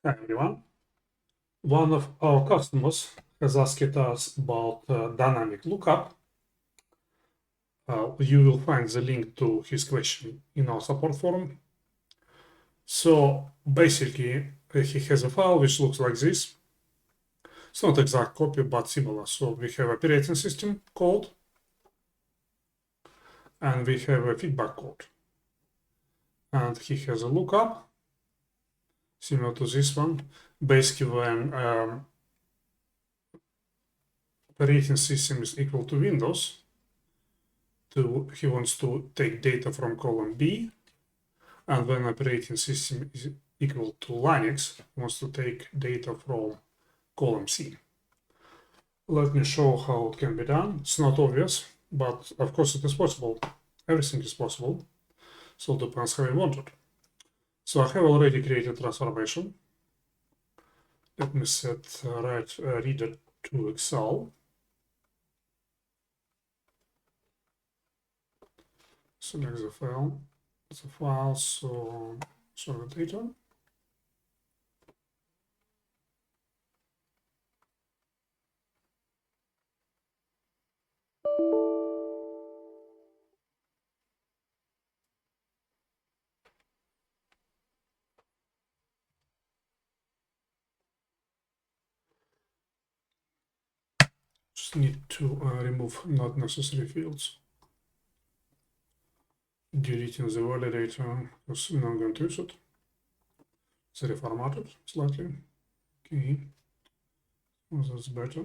Hi everyone. One of our customers has asked us about dynamic lookup. You will find the link to his question in our support forum. So basically, he has a file which looks like this. It's not exact copy, but similar. So we have operating system code, and we have a feedback code. And he has a lookup, similar to this one. Basically, when operating system is equal to Windows, he wants to take data from column B, and when operating system is equal to Linux, wants to take data from column C. Let me show how it can be done. It's not obvious, but of course it is possible. Everything is possible. So it depends how you want it. So I have already created transformation. Let me set write reader to Excel. Select the file, so show the data. Just need to remove not necessary fields. Deleting the validator because we're not going to use it. It's reformatted slightly. Okay, well, that's better.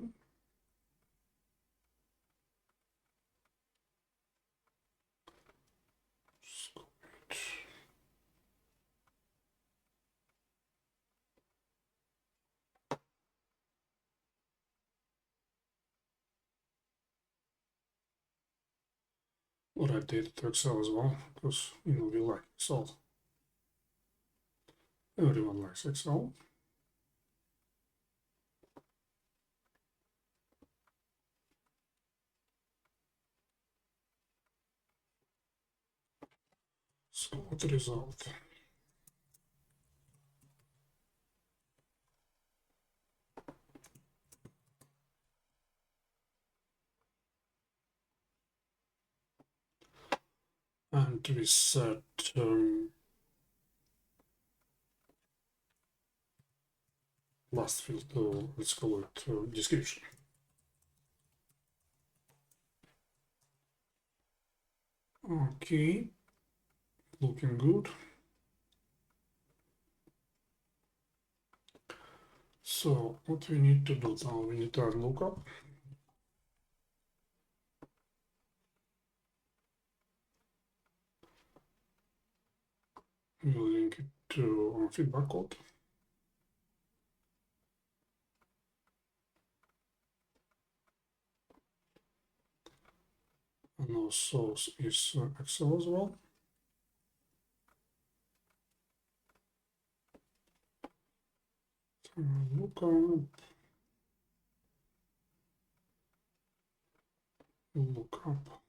Write data to Excel as well, because we like Excel. Everyone likes Excel. So what the result? And we set last field to, let's call it description. Okay, looking good. So what we need to do now, we need to add lookup. We'll link it to feedback code. And our source is Excel as well. Lookup. Lookup.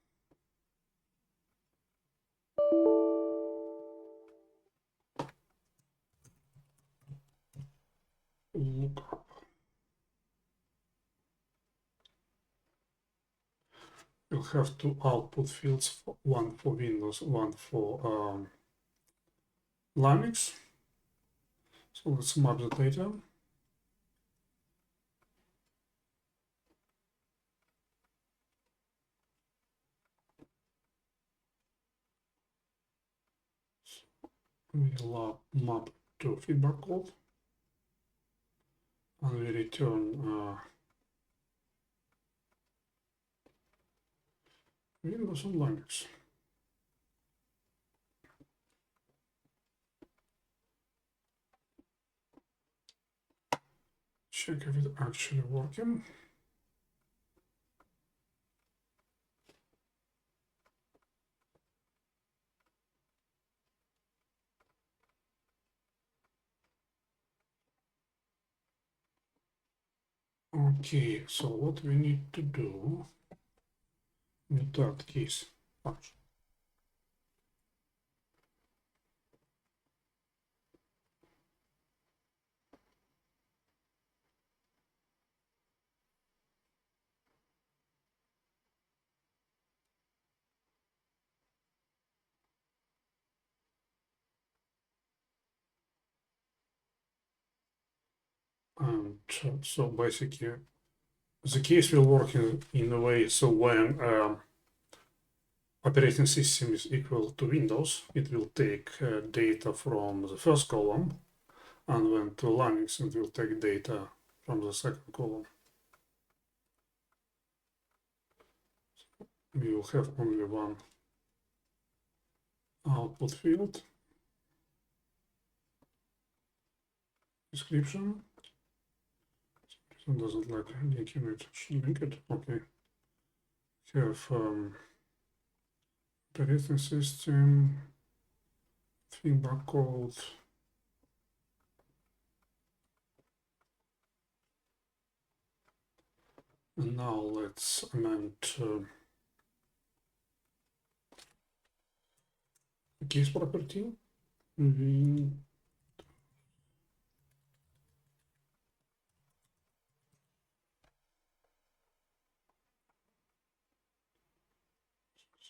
Lookup. You'll have two output fields, one for Windows, one for Linux. So let's map the data. We'll map to feedback code, and we return Windows and Linux. Check if it's actually working. Okay, so what we need to do, we need to add case function. And so basically, the case will work in a way, so when operating system is equal to Windows, it will take data from the first column, and when to Linux, it will take data from the second column. We will have only one output field. Description. It doesn't like linking it. Should link it. Okay. Have operating system, feedback code. And now let's amend the case property.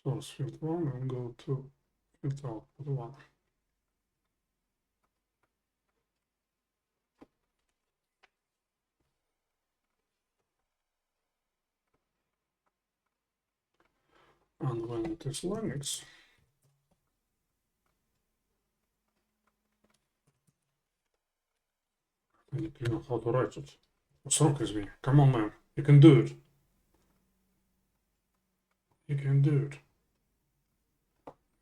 Source field 1 and go to field output 1. And when it is Linux, I need to know how to write it. What's wrong with me? Come on, man. You can do it. You can do it.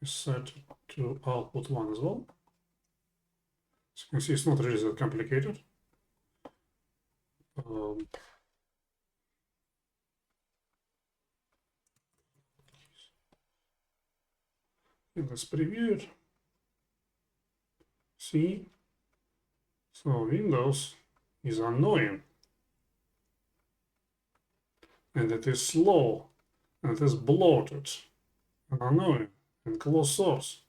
Set to output 1 as well. So you can see it's not really that complicated. Let's preview it. See? So Windows is annoying. And it is slow. And it is bloated. And annoying. And closed source.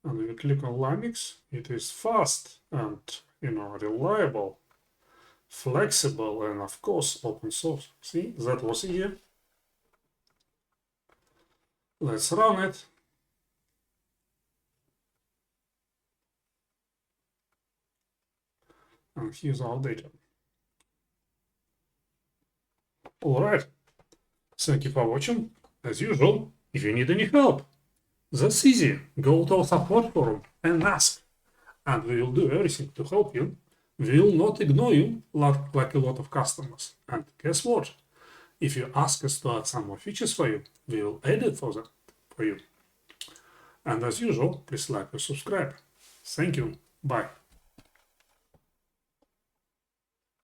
And when you click on Linux, it is fast and, reliable, flexible, and of course open source. See, that was here. Let's run it. And here's our data. All right. Thank you for watching. As usual, if you need any help, that's easy. Go to our support forum and ask. And we will do everything to help you. We will not ignore you like a lot of customers. And guess what? If you ask us to add some more features for you, we will add it for you. And as usual, please like and subscribe. Thank you. Bye.